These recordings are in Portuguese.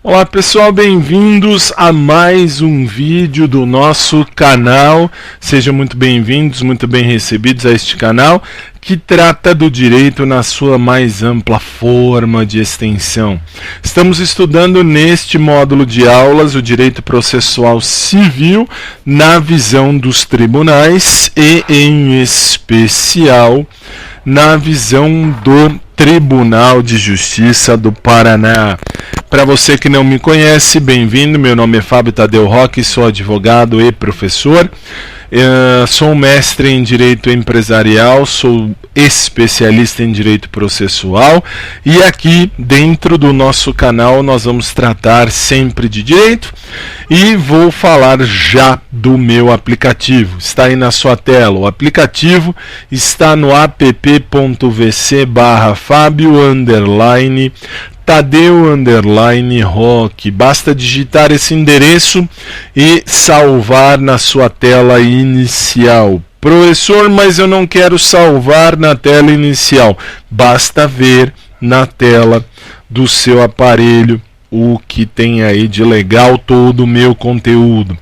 Olá pessoal, bem-vindos a mais um vídeo do nosso canal. Sejam muito bem-vindos, muito bem recebidos a este canal que trata do direito na sua mais ampla forma de extensão. Estamos estudando neste módulo de aulas o direito processual civil na visão dos tribunais e, em especial, na visão do Tribunal de Justiça do Paraná. Para você que não me conhece, bem-vindo. Meu nome é Fábio Tadeu Roque, sou advogado e professor. Sou mestre em Direito Empresarial, sou especialista em Direito Processual e aqui dentro do nosso canal nós vamos tratar sempre de direito e vou falar já do meu aplicativo. Está aí na sua tela, o aplicativo está no app.vc/Fábio_Tadeu_Roque. Basta digitar esse endereço e salvar na sua tela inicial. Professor, mas eu não quero salvar na tela inicial. Basta ver na tela do seu aparelho o que tem aí de legal, todo o meu conteúdo.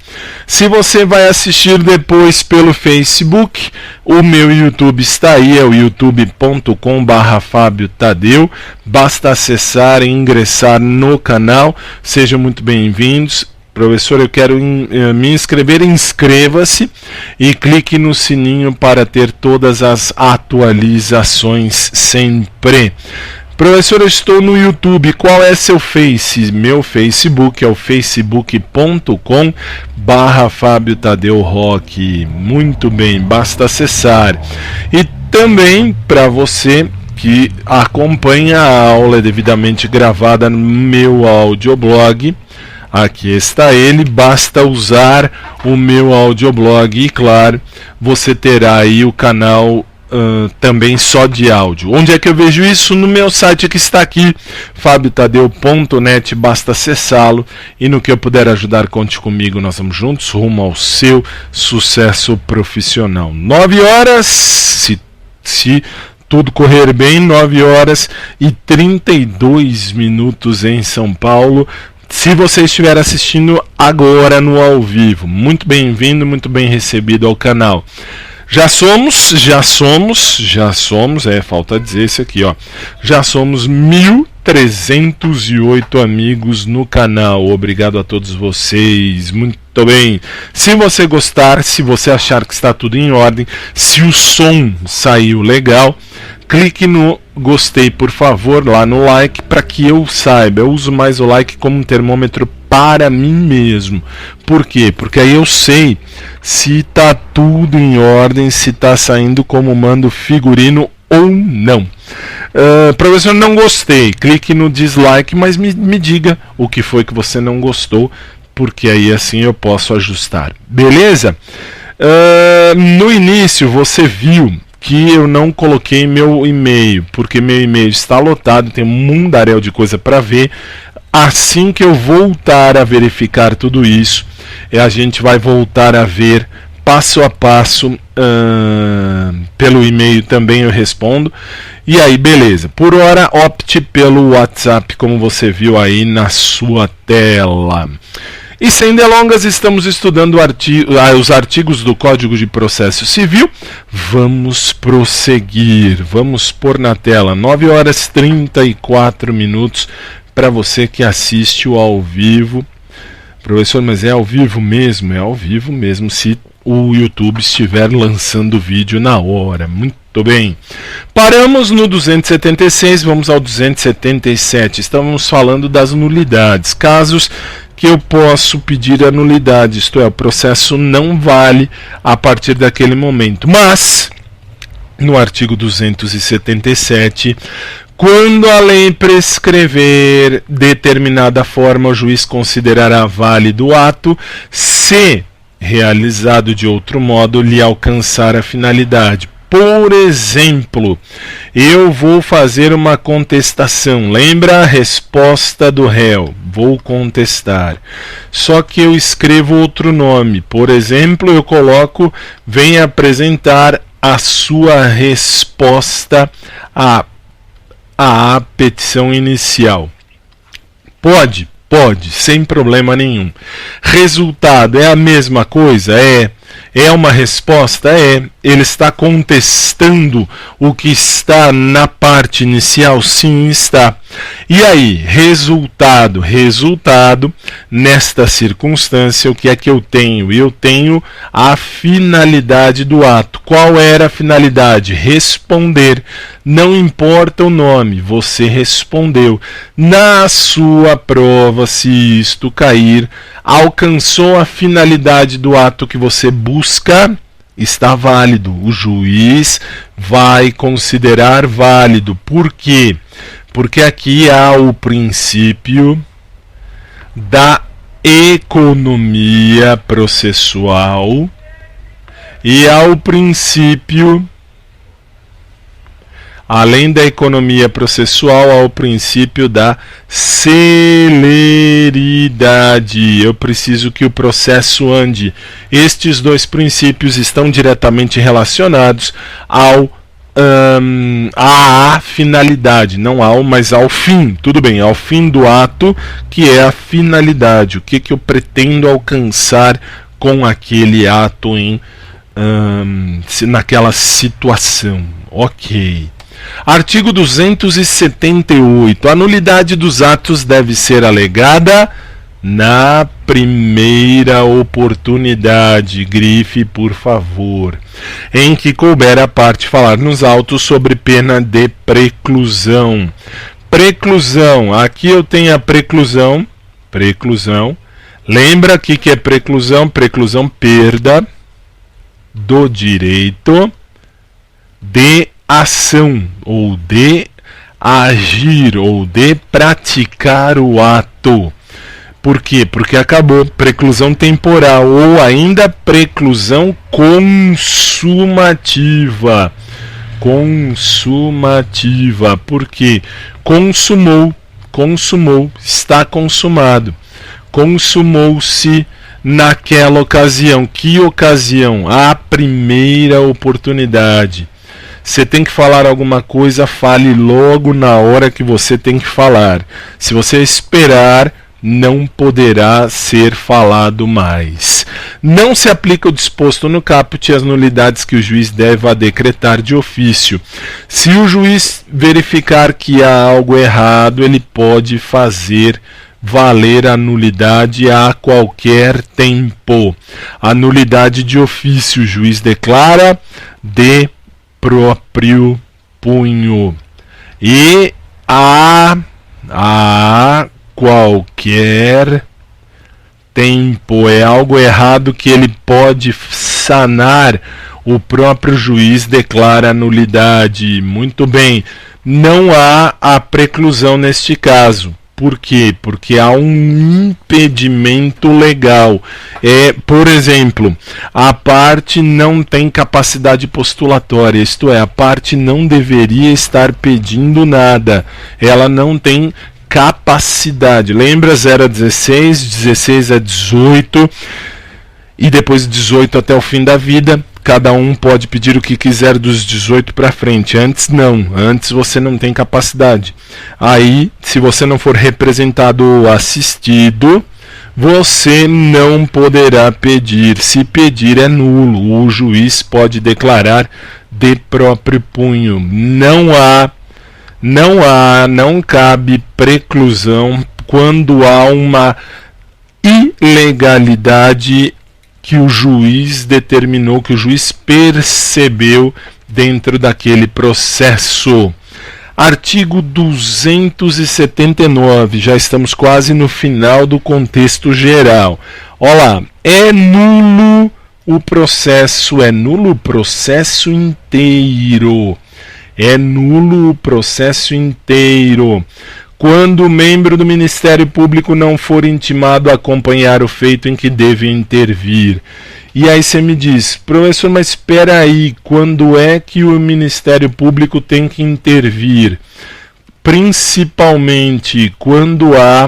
Se você vai assistir depois pelo Facebook, o meu YouTube está aí, é o youtube.com/Fábio Tadeu. Basta acessar e ingressar no canal. Sejam muito bem-vindos. Professor, eu quero me inscrever, inscreva-se e clique no sininho para ter todas as atualizações sempre. Professor, eu estou no YouTube, qual é seu Face? Meu Facebook é o facebook.com/Fábio Tadeu Roque. Muito bem, basta acessar. E também para você que acompanha a aula devidamente gravada no meu audioblog, aqui está ele, basta usar o meu audioblog e, claro, você terá aí o canal também só de áudio. Onde é que eu vejo isso? No meu site que está aqui, fabiotadeu.net, basta acessá-lo e no que eu puder ajudar, conte comigo, nós vamos juntos rumo ao seu sucesso profissional. 9 horas, se tudo correr bem, 9 horas e 32 minutos em São Paulo. Se você estiver assistindo agora no ao vivo, muito bem-vindo, muito bem recebido ao canal. Já somos, falta dizer isso aqui, ó. Já somos 1.308 amigos no canal. Obrigado a todos vocês. Muito bem. Se você gostar, se você achar que está tudo em ordem, se o som saiu legal, clique no gostei, por favor, lá no like, para que eu saiba. Eu uso mais o like como um termômetro para mim mesmo. Por quê? Porque aí eu sei se está tudo em ordem, se está saindo como manda o figurino ou não. Professor, não gostei. Clique no dislike, mas me diga o que foi que você não gostou, porque aí assim eu posso ajustar. Beleza? No início você viu que eu não coloquei meu e-mail, porque meu e-mail está lotado, tem um mundaréu de coisa para ver. Assim que eu voltar a verificar tudo isso, a gente vai voltar a ver passo a passo, pelo e-mail também eu respondo. E aí, beleza. Por hora, opte pelo WhatsApp, como você viu aí na sua tela. E sem delongas, estamos estudando os artigos do Código de Processo Civil. Vamos prosseguir. Vamos pôr na tela 9 horas e 34 minutos para você que assiste o ao vivo. Professor, mas é ao vivo mesmo? É ao vivo mesmo, se o YouTube estiver lançando vídeo na hora. Muito bem. Paramos no 276, vamos ao 277. Estamos falando das nulidades. Casos que eu posso pedir a nulidade, isto é, o processo não vale a partir daquele momento. Mas, no artigo 277, quando a lei prescrever determinada forma, o juiz considerará válido o ato se, realizado de outro modo, lhe alcançar a finalidade. Por exemplo, eu vou fazer uma contestação. Lembra a resposta do réu? Vou contestar. Só que eu escrevo outro nome. Por exemplo, eu coloco: venha apresentar a sua resposta à petição inicial. Pode? Pode, sem problema nenhum. Resultado é a mesma coisa? É uma resposta? Ele está contestando o que está na parte inicial? Sim, está. E aí, resultado, nesta circunstância, o que é que eu tenho? Eu tenho a finalidade do ato. Qual era a finalidade? Responder. Não importa o nome, você respondeu. Na sua prova, se isto cair, alcançou a finalidade do ato que você busca, está válido. O juiz vai considerar válido. Por quê? Porque aqui há o princípio da economia processual e há o princípio, além da economia processual, há o princípio da celeridade. Eu preciso que o processo ande. Estes dois princípios estão diretamente relacionados à finalidade, não ao, mas ao fim, tudo bem, ao fim do ato, que é a finalidade, o que eu pretendo alcançar com aquele ato naquela situação. Ok. Artigo 278. A nulidade dos atos deve ser alegada na primeira oportunidade. Grife, por favor. Em que couber a parte falar nos autos sobre pena de preclusão. Preclusão. Aqui eu tenho a preclusão. Lembra aqui que é preclusão? Preclusão, perda do direito de ação, ou de agir, ou de praticar o ato. Por quê? Porque acabou. Preclusão temporal, ou ainda preclusão consumativa. Por quê? Consumou, está consumado. Consumou-se naquela ocasião. Que ocasião? A primeira oportunidade. Você tem que falar alguma coisa, fale logo na hora que você tem que falar. Se você esperar, não poderá ser falado mais. Não se aplica o disposto no caput e as nulidades que o juiz deva decretar de ofício. Se o juiz verificar que há algo errado, ele pode fazer valer a nulidade a qualquer tempo. A nulidade de ofício, o juiz declara de próprio punho. E a qualquer tempo é algo errado que ele pode sanar, o próprio juiz declara a nulidade. Muito bem, não há a preclusão neste caso. Por quê? Porque há um impedimento legal. Por exemplo, a parte não tem capacidade postulatória, isto é, a parte não deveria estar pedindo nada. Ela não tem capacidade. Lembra 0 a 16, 16 a 18 e depois 18 até o fim da vida. Cada um pode pedir o que quiser dos 18 para frente. Antes não. Antes você não tem capacidade. Aí, se você não for representado ou assistido, você não poderá pedir. Se pedir é nulo. O juiz pode declarar de próprio punho. Não cabe preclusão quando há uma ilegalidade que o juiz determinou, que o juiz percebeu dentro daquele processo. Artigo 279, já estamos quase no final do contexto geral. Olá, é nulo o processo inteiro. É nulo o processo inteiro. Quando o membro do Ministério Público não for intimado a acompanhar o feito em que deve intervir. E aí você me diz, professor, mas espera aí, quando é que o Ministério Público tem que intervir? Principalmente quando há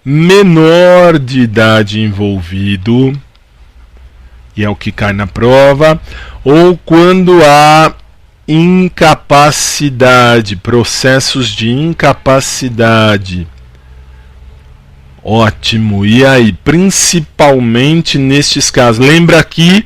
menor de idade envolvido, e é o que cai na prova, ou quando há incapacidade, processos de incapacidade. Ótimo, e aí, principalmente nestes casos, lembra aqui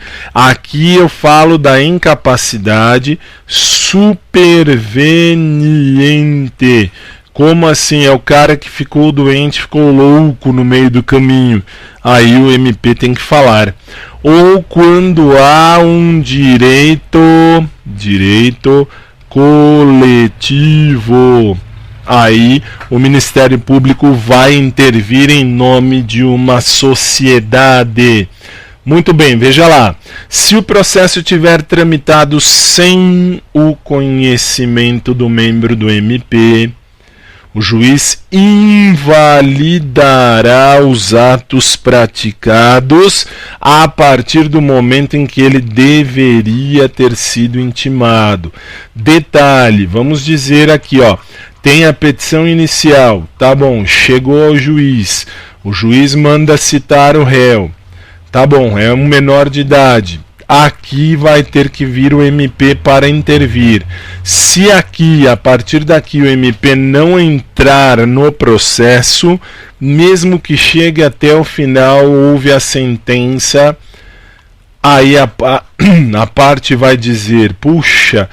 eu falo da incapacidade superveniente. Como assim? É o cara que ficou doente, ficou louco no meio do caminho. Aí o MP tem que falar. Ou quando há um direito coletivo. Aí o Ministério Público vai intervir em nome de uma sociedade. Muito bem, veja lá. Se o processo tiver tramitado sem o conhecimento do membro do MP, o juiz invalidará os atos praticados a partir do momento em que ele deveria ter sido intimado. Detalhe, vamos dizer aqui, ó, tem a petição inicial, tá bom, chegou ao juiz, o juiz manda citar o réu, tá bom, é um menor de idade. Aqui vai ter que vir o MP para intervir. Se aqui, a partir daqui, o MP não entrar no processo, mesmo que chegue até o final, houve a sentença, aí a parte vai dizer, puxa,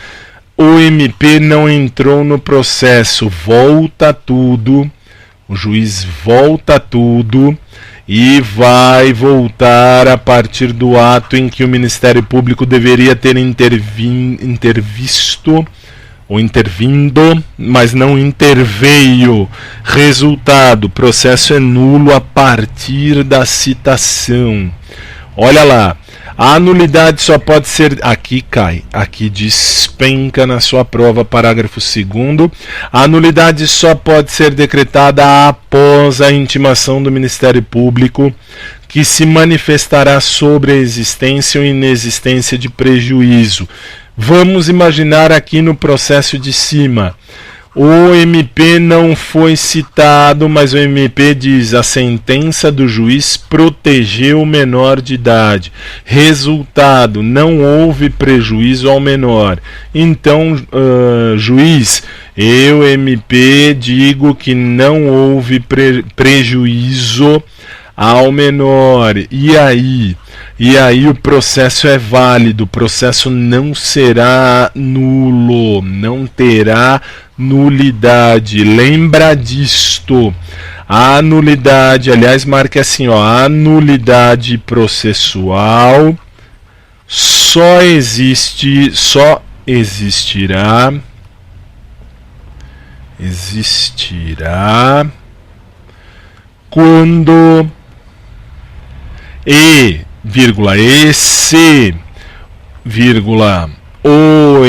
o MP não entrou no processo, volta tudo, o juiz volta tudo, e vai voltar a partir do ato em que o Ministério Público deveria ter intervisto ou intervindo, mas não interveio. Resultado: processo é nulo a partir da citação. Olha lá, a nulidade só pode ser... Aqui cai, aqui despenca na sua prova, parágrafo 2º. A nulidade só pode ser decretada após a intimação do Ministério Público, que se manifestará sobre a existência ou inexistência de prejuízo. Vamos imaginar aqui no processo de cima. O MP não foi citado, mas o MP diz: a sentença do juiz protegeu o menor de idade. Resultado: não houve prejuízo ao menor. Então, juiz, eu, MP, digo que não houve prejuízo ao menor. E aí o processo é válido, o processo não será nulo, não terá nulidade. Lembra disto. A nulidade, aliás, marque assim, ó, a nulidade processual só existirá quando o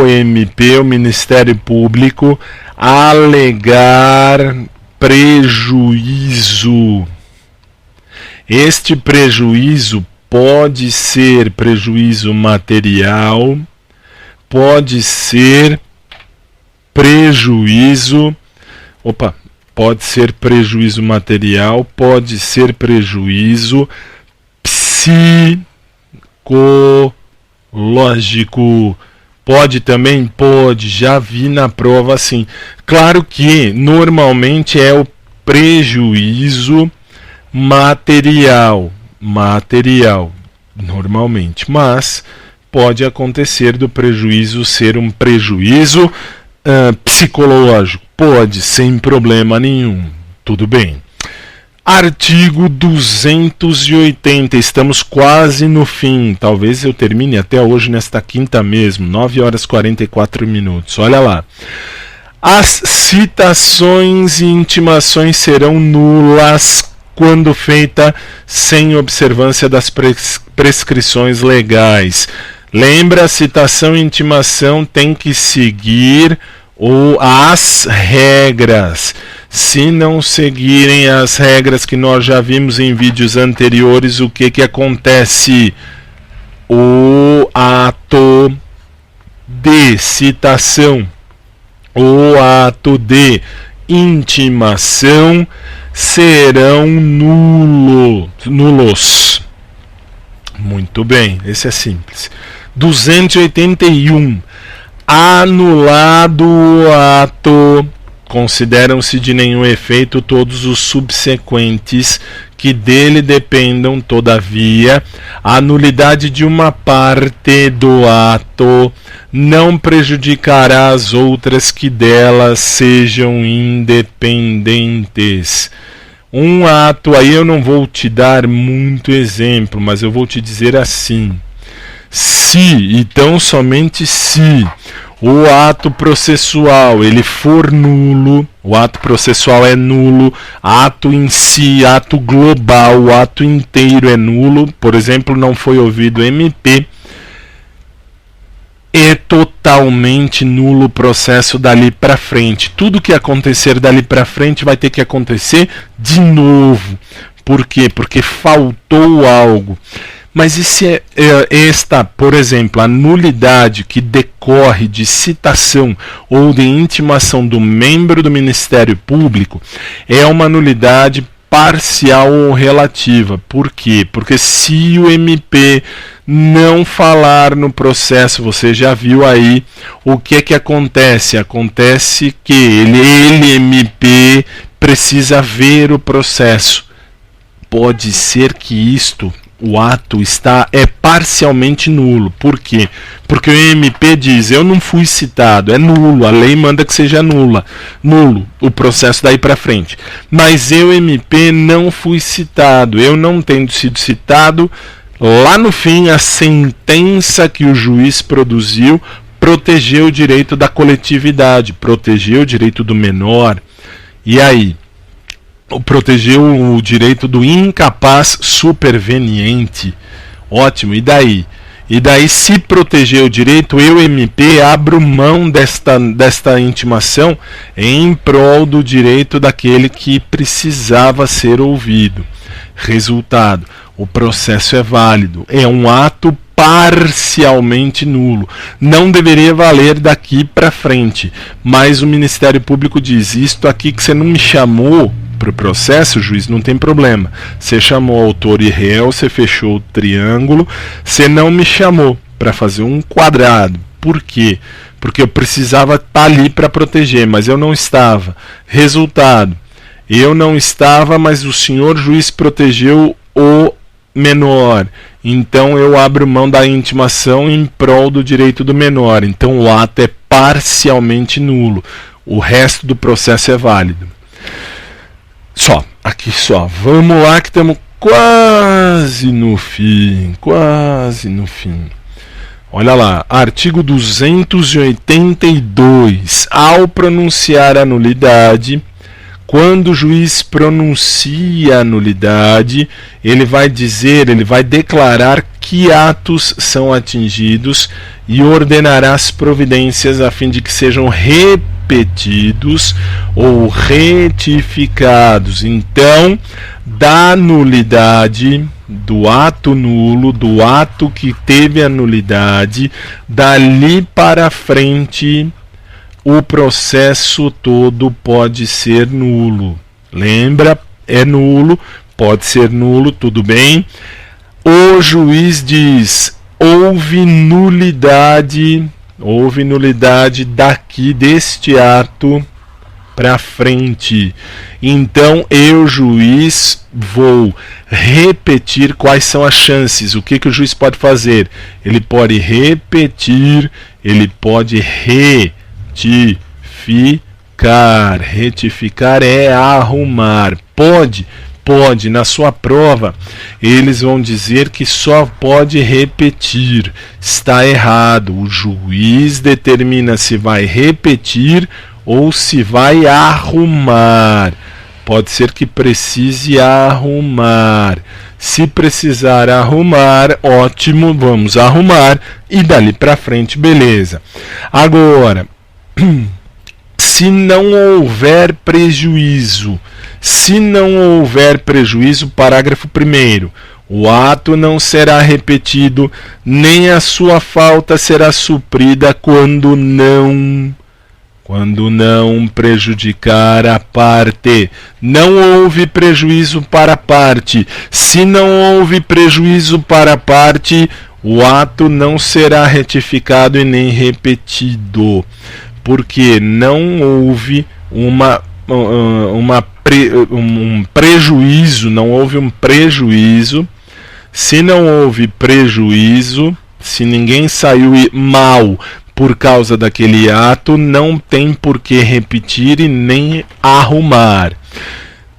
MP, o Ministério Público, alegar prejuízo. Este prejuízo pode ser prejuízo material, pode ser prejuízo material, pode ser prejuízo psicológico. Pode também? Pode, já vi na prova assim. Claro que normalmente é o prejuízo material, normalmente, mas pode acontecer do prejuízo ser um prejuízo psicológico. Pode, sem problema nenhum. Tudo bem. Artigo 280, estamos quase no fim, talvez eu termine até hoje nesta quinta mesmo, 9 horas e 44 minutos, olha lá. As citações e intimações serão nulas quando feita sem observância das prescrições legais. Lembra, citação e intimação tem que seguir as regras. Se não seguirem as regras que nós já vimos em vídeos anteriores, o que acontece? O ato de citação, o ato de intimação serão nulos. Muito bem, esse é simples. 281. Anulado o ato, consideram-se de nenhum efeito todos os subsequentes que dele dependam. Todavia, a nulidade de uma parte do ato não prejudicará as outras que delas sejam independentes. Um ato, aí eu não vou te dar muito exemplo, mas eu vou te dizer assim: se, então somente se, o ato processual ele for nulo, o ato processual é nulo, ato em si, ato global, o ato inteiro é nulo, por exemplo, não foi ouvido MP, é totalmente nulo o processo dali para frente. Tudo que acontecer dali para frente vai ter que acontecer de novo. Por quê? Porque faltou algo. Mas e se esta, por exemplo, a nulidade que decorre de citação ou de intimação do membro do Ministério Público é uma nulidade parcial ou relativa? Por quê? Porque se o MP não falar no processo, você já viu aí o que acontece? Acontece que ele MP, precisa ver o processo. Pode ser que isto, o ato é parcialmente nulo. Por quê? Porque o MP diz, eu não fui citado, é nulo, a lei manda que seja nulo o processo daí para frente. Mas eu, MP, não fui citado, eu não tendo sido citado, lá no fim a sentença que o juiz produziu protegeu o direito da coletividade, protegeu o direito do menor, e aí? Protegeu o direito do incapaz superveniente. Ótimo, e daí? E daí, se proteger o direito, eu, MP, abro mão desta intimação em prol do direito daquele que precisava ser ouvido. Resultado, o processo é válido, é um ato parcialmente nulo, não deveria valer daqui para frente, mas o Ministério Público diz, isto aqui que você não me chamou para o processo, juiz, não tem problema, você chamou autor e réu, você fechou o triângulo, você não me chamou para fazer um quadrado. Por quê? Porque eu precisava estar ali para proteger, mas eu não estava. Resultado, eu não estava, mas o senhor juiz protegeu o menor, então eu abro mão da intimação em prol do direito do menor. Então o ato é parcialmente nulo, o resto do processo é válido. Aqui só, vamos lá que estamos quase no fim, Olha lá, artigo 282, ao pronunciar a nulidade, quando o juiz pronuncia a nulidade, ele vai declarar que atos são atingidos e ordenará as providências a fim de que sejam repetidos ou retificados. Então, da nulidade, do ato nulo, do ato que teve a nulidade, dali para frente, o processo todo pode ser nulo. Lembra? É nulo, pode ser nulo, tudo bem. O juiz diz, houve nulidade daqui deste ato para frente. Então eu, juiz, vou repetir quais são as chances. O que o juiz pode fazer? Ele pode repetir, ele pode retificar. Retificar é arrumar. Pode, na sua prova, eles vão dizer que só pode repetir. Está errado. O juiz determina se vai repetir ou se vai arrumar. Pode ser que precise arrumar. Se precisar arrumar, ótimo, vamos arrumar e dali para frente, beleza. Agora, se não houver prejuízo, parágrafo 1º, o ato não será repetido, nem a sua falta será suprida quando não prejudicar a parte. Não houve prejuízo para a parte. Se não houve prejuízo para a parte, o ato não será retificado e nem repetido, porque não houve um prejuízo, não houve um prejuízo. Se não houve prejuízo, se ninguém saiu mal por causa daquele ato, não tem por que repetir e nem arrumar.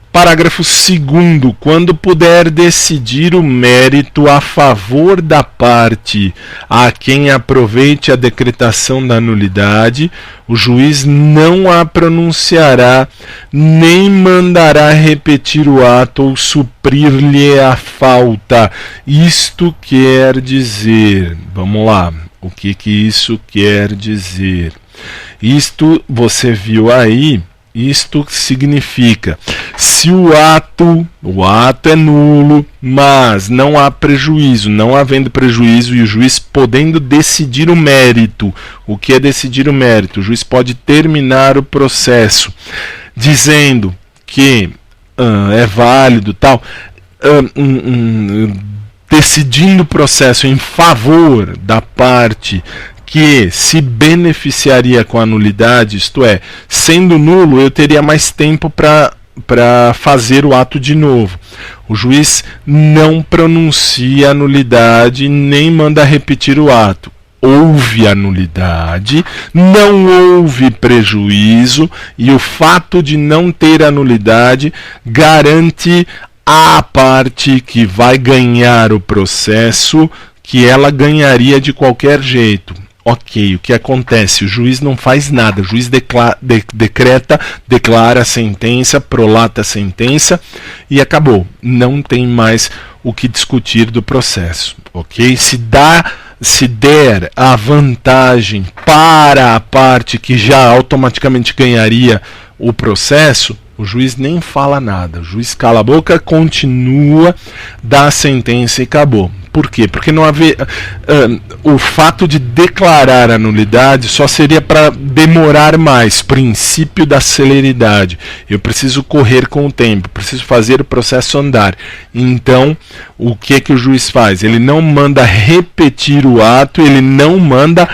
Parágrafo 2º. Quando puder decidir o mérito a favor da parte a quem aproveite a decretação da nulidade, o juiz não a pronunciará, nem mandará repetir o ato ou suprir-lhe a falta. Isto quer dizer... Vamos lá. O que isso quer dizer? Isto, você viu aí... Isto significa, se o ato é nulo, mas não há prejuízo, não havendo prejuízo e o juiz podendo decidir o mérito. O que é decidir o mérito? O juiz pode terminar o processo dizendo que é válido, tal, decidindo o processo em favor da parte que se beneficiaria com a nulidade, isto é, sendo nulo, eu teria mais tempo para fazer o ato de novo. O juiz não pronuncia a nulidade nem manda repetir o ato. Houve a nulidade, não houve prejuízo, e o fato de não ter a nulidade garante à parte que vai ganhar o processo que ela ganharia de qualquer jeito. Ok, o que acontece? O juiz não faz nada, o juiz declara a sentença, prolata a sentença e acabou. Não tem mais o que discutir do processo, ok? Se der a vantagem para a parte que já automaticamente ganharia o processo, o juiz nem fala nada, o juiz cala a boca, continua, dá a sentença e acabou. Por quê? Porque não havia, o fato de declarar a nulidade só seria para demorar mais, princípio da celeridade. Eu preciso correr com o tempo, preciso fazer o processo andar. Então, o que o juiz faz? Ele não manda repetir o ato, ele não manda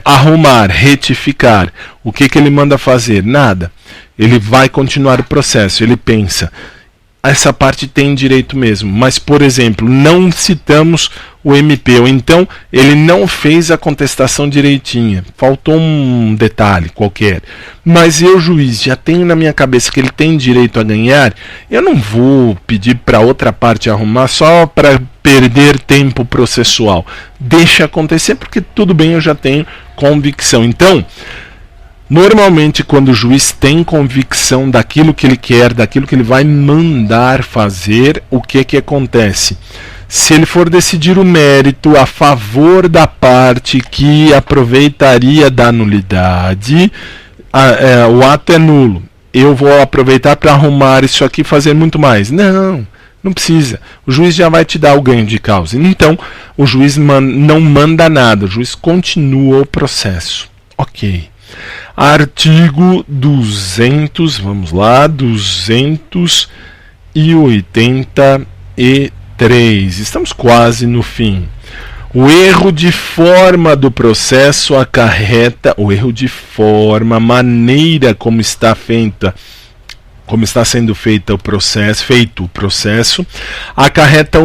arrumar, retificar. O que ele manda fazer? Nada. Ele vai continuar o processo, ele pensa... Essa parte tem direito mesmo, mas, por exemplo, não citamos o MP, ou então ele não fez a contestação direitinha, faltou um detalhe qualquer, mas eu, juiz, já tenho na minha cabeça que ele tem direito a ganhar, eu não vou pedir para outra parte arrumar só para perder tempo processual, deixa acontecer porque tudo bem, eu já tenho convicção. Então, normalmente, quando o juiz tem convicção daquilo que ele quer, daquilo que ele vai mandar fazer, o que acontece? Se ele for decidir o mérito a favor da parte que aproveitaria da nulidade, o ato é nulo. Eu vou aproveitar para arrumar isso aqui e fazer muito mais. Não precisa. O juiz já vai te dar o ganho de causa. Então, o juiz não manda nada. O juiz continua o processo. Ok. Artigo 200, vamos lá, 283. Estamos quase no fim. O erro de forma do processo acarreta, o erro de forma, a maneira como está sendo feito o processo, acarreta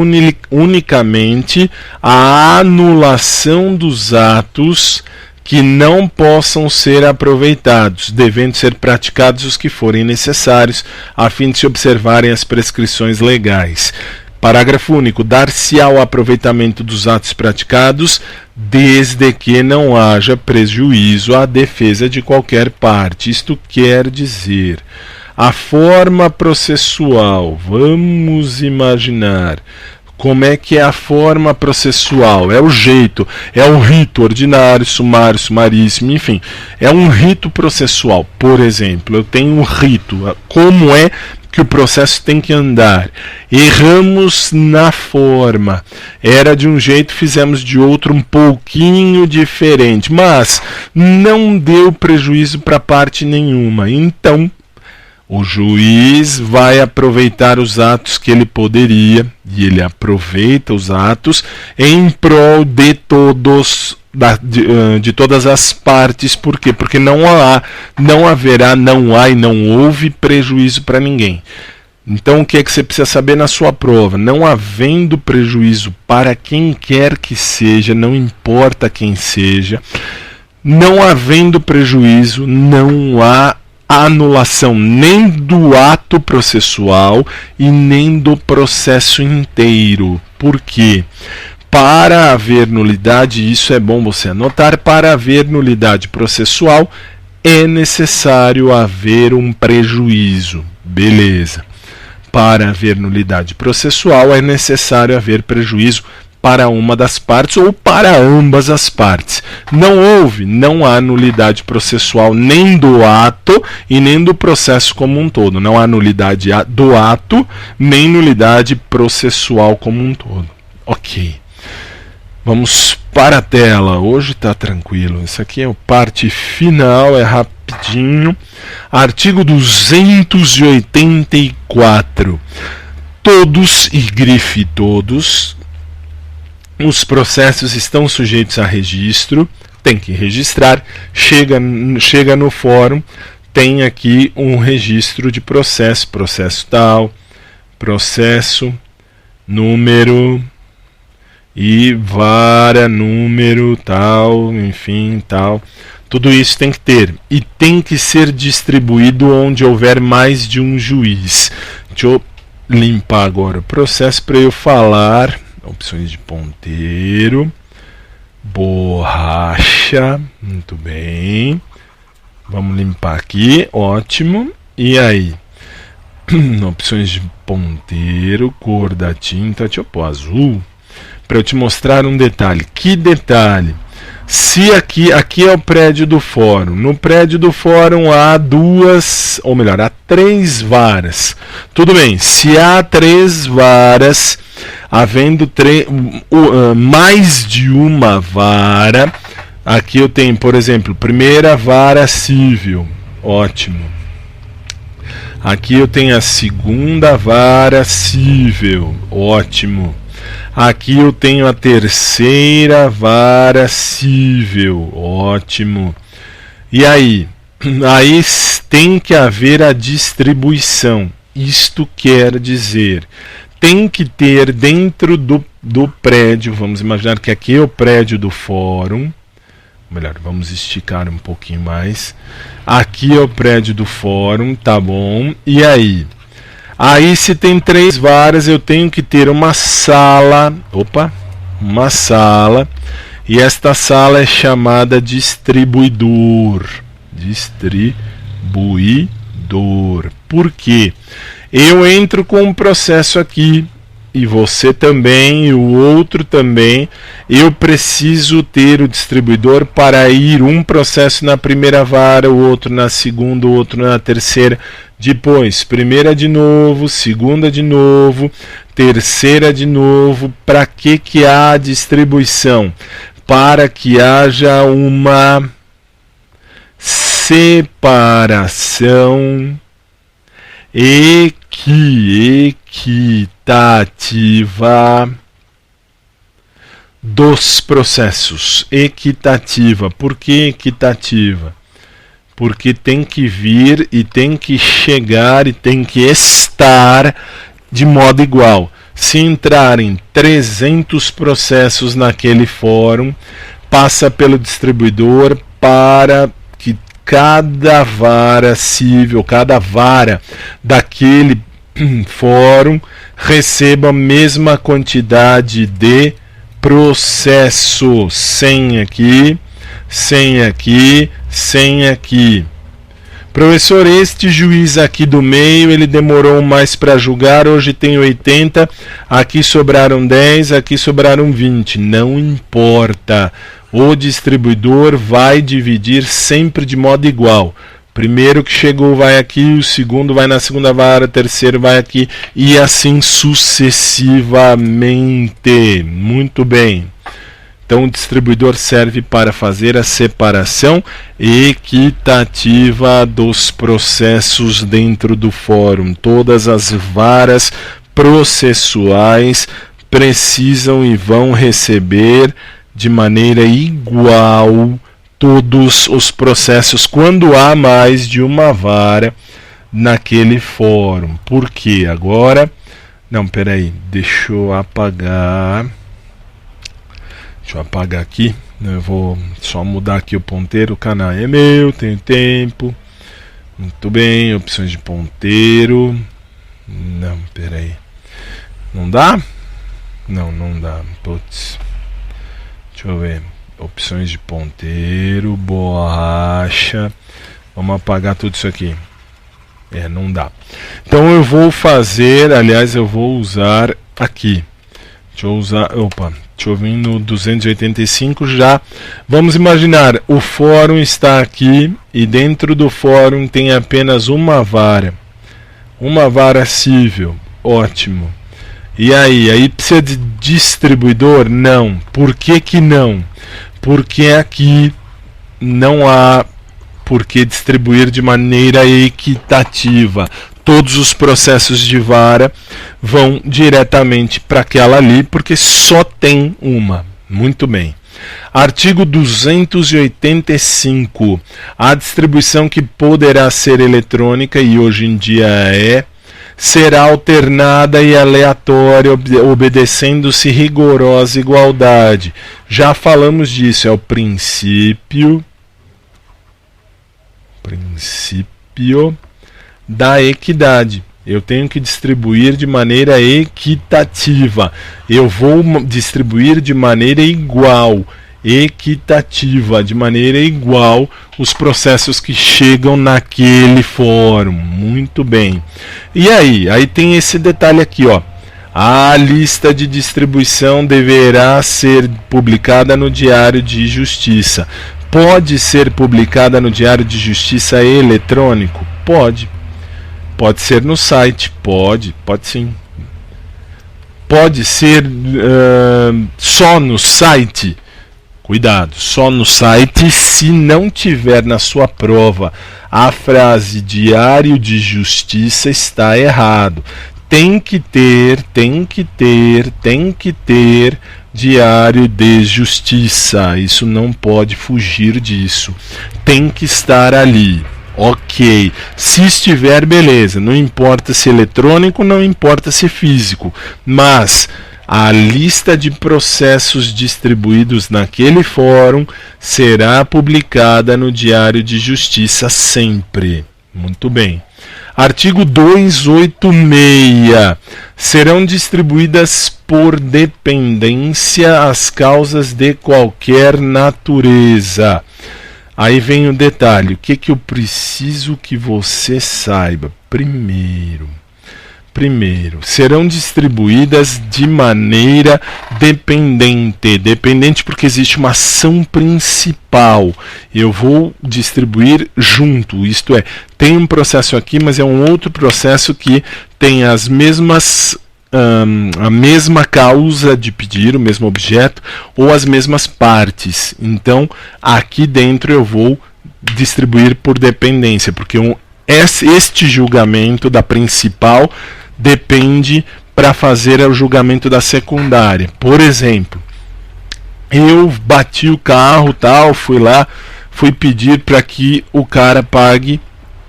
unicamente a anulação dos atos que não possam ser aproveitados, devendo ser praticados os que forem necessários, a fim de se observarem as prescrições legais. Parágrafo único. Dar-se-á o aproveitamento dos atos praticados, desde que não haja prejuízo à defesa de qualquer parte. Isto quer dizer, a forma processual, vamos imaginar... Como é que é a forma processual? É o jeito, é o rito ordinário, sumário, sumaríssimo, enfim. É um rito processual. Por exemplo, eu tenho um rito. Como é que o processo tem que andar? Erramos na forma. Era de um jeito, fizemos de outro um pouquinho diferente. Mas não deu prejuízo para parte nenhuma. Então, O juiz vai aproveitar os atos que ele poderia, e ele aproveita os atos em prol de todos, de todas as partes. Por quê? Porque não há e não houve prejuízo para ninguém. Então o que é que você precisa saber na sua prova? Não havendo prejuízo para quem quer que seja, não importa quem seja, não havendo prejuízo, não há anulação nem do ato processual e nem do processo inteiro. Por quê? Para haver nulidade, isso é bom você anotar, para haver nulidade processual é necessário haver um prejuízo. Beleza. Para haver nulidade processual é necessário haver prejuízo para uma das partes ou para ambas as partes. Não houve, não há nulidade processual nem do ato e nem do processo como um todo. Não há nulidade do ato nem nulidade processual como um todo. Ok. Vamos para a tela. Hoje está tranquilo. Isso aqui é a parte final, é rapidinho. Artigo 284. Todos e grife todos. Os processos estão sujeitos a registro, tem que registrar, chega no fórum, tem aqui um registro de processo, processo tal, processo, número e vara, número tal, enfim, tal. Tudo isso tem que ter e tem que ser distribuído onde houver mais de um juiz. Deixa eu limpar agora o processo para eu falar. Opções de ponteiro, borracha, muito bem. Vamos limpar aqui, ótimo. E aí? Opções de ponteiro, cor da tinta, deixa eu pôr azul, para eu te mostrar um detalhe. Que detalhe? Se aqui é o prédio do fórum, no prédio do fórum há há 3 varas. Tudo bem, se há 3 varas, havendo mais de uma vara, aqui eu tenho, por exemplo, primeira vara civil, ótimo. Aqui eu tenho a segunda vara civil, ótimo. Aqui eu tenho a terceira vara civil, ótimo. E aí? Aí tem que haver a distribuição. Isto quer dizer, tem que ter dentro do prédio, vamos imaginar que aqui é o prédio do fórum, melhor, vamos esticar um pouquinho mais. Aqui é o prédio do fórum, tá bom. E aí? Aí se tem 3 varas, eu tenho que ter uma sala, e esta sala é chamada distribuidor. Por quê? Eu entro com um processo aqui, e você também, e o outro também. Eu preciso ter o distribuidor para ir um processo na primeira vara, o outro na segunda, o outro na terceira. Depois, primeira de novo, segunda de novo, terceira de novo. Para que há distribuição? Para que haja uma separação equitativa dos processos. Equitativa. Por que equitativa? Porque tem que vir e tem que chegar e tem que estar de modo igual. Se entrarem 300 processos naquele fórum, passa pelo distribuidor para que cada vara civil, cada vara daquele fórum receba a mesma quantidade de processo. 100 aqui, 100 aqui, 100 aqui. Professor, este juiz aqui do meio, ele demorou mais para julgar, hoje tem 80, aqui sobraram 10, aqui sobraram 20. Não importa. O distribuidor vai dividir sempre de modo igual. Primeiro que chegou vai aqui, o segundo vai na segunda vara, o terceiro vai aqui, e assim sucessivamente. Muito bem. Então o distribuidor serve para fazer a separação equitativa dos processos dentro do fórum. Todas as varas processuais precisam e vão receber de maneira igual todos os processos quando há mais de uma vara naquele fórum. Por quê? Agora, não, peraí, deixa eu apagar aqui, eu vou só mudar aqui o ponteiro, o canal é meu, tenho tempo, muito bem, opções de ponteiro, não, peraí, não dá? Não dá, putz, deixa eu ver, opções de ponteiro, borracha, vamos apagar tudo isso aqui, não dá, então eu vou fazer, aliás eu vou usar aqui, deixa eu vir no 285 já. Vamos imaginar, o fórum está aqui e dentro do fórum tem apenas uma vara cível, ótimo. E aí precisa de distribuidor? Não. Por que não? Porque aqui não há por que distribuir de maneira equitativa. Todos os processos de vara vão diretamente para aquela ali, porque só tem uma. Muito bem. Artigo 285. A distribuição que poderá ser eletrônica, e hoje em dia será alternada e aleatória, obedecendo-se rigorosa igualdade. Já falamos disso, é o princípio da equidade. Eu tenho que distribuir de maneira equitativa. Eu vou distribuir de maneira igual, equitativa, de maneira igual os processos que chegam naquele fórum. Muito bem. E aí tem esse detalhe aqui, ó. A lista de distribuição deverá ser publicada no Diário de Justiça. Pode ser publicada no Diário de Justiça eletrônico? Pode. Pode ser no site? Pode sim. Pode ser só no site? Cuidado, só no site se não tiver na sua prova a frase Diário de Justiça, está errado. Tem que ter Diário de Justiça. Isso não pode fugir disso. Tem que estar ali. Ok, se estiver, beleza, não importa se eletrônico, não importa se físico, mas a lista de processos distribuídos naquele fórum será publicada no Diário de Justiça sempre. Muito bem. Artigo 286. Serão distribuídas por dependência as causas de qualquer natureza. Aí vem o detalhe, o que eu preciso que você saiba? Primeiro, serão distribuídas de maneira dependente. Dependente porque existe uma ação principal. Eu vou distribuir junto, isto é, tem um processo aqui, mas é um outro processo que tem as mesmas... a mesma causa de pedir, o mesmo objeto, ou as mesmas partes. Então, aqui dentro eu vou distribuir por dependência, porque este julgamento da principal depende para fazer o julgamento da secundária. Por exemplo, eu bati o carro, tal, fui pedir para que o cara pague,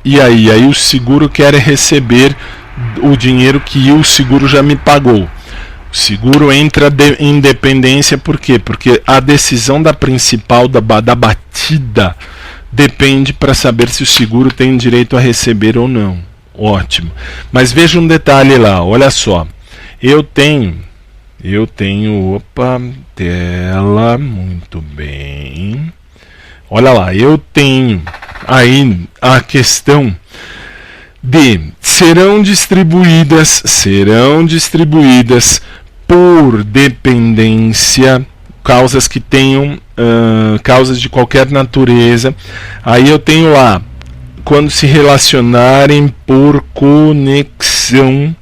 e aí o seguro quer receber o dinheiro que o seguro já me pagou. O seguro entra em dependência, por quê? Porque a decisão da principal da batida depende para saber se o seguro tem direito a receber ou não. Ótimo. Mas veja um detalhe lá, olha só. Eu tenho, opa, tela, muito bem. Olha lá, eu tenho aí a questão serão distribuídas por dependência, causas que tenham causas de qualquer natureza. Aí eu tenho lá, quando se relacionarem por conexão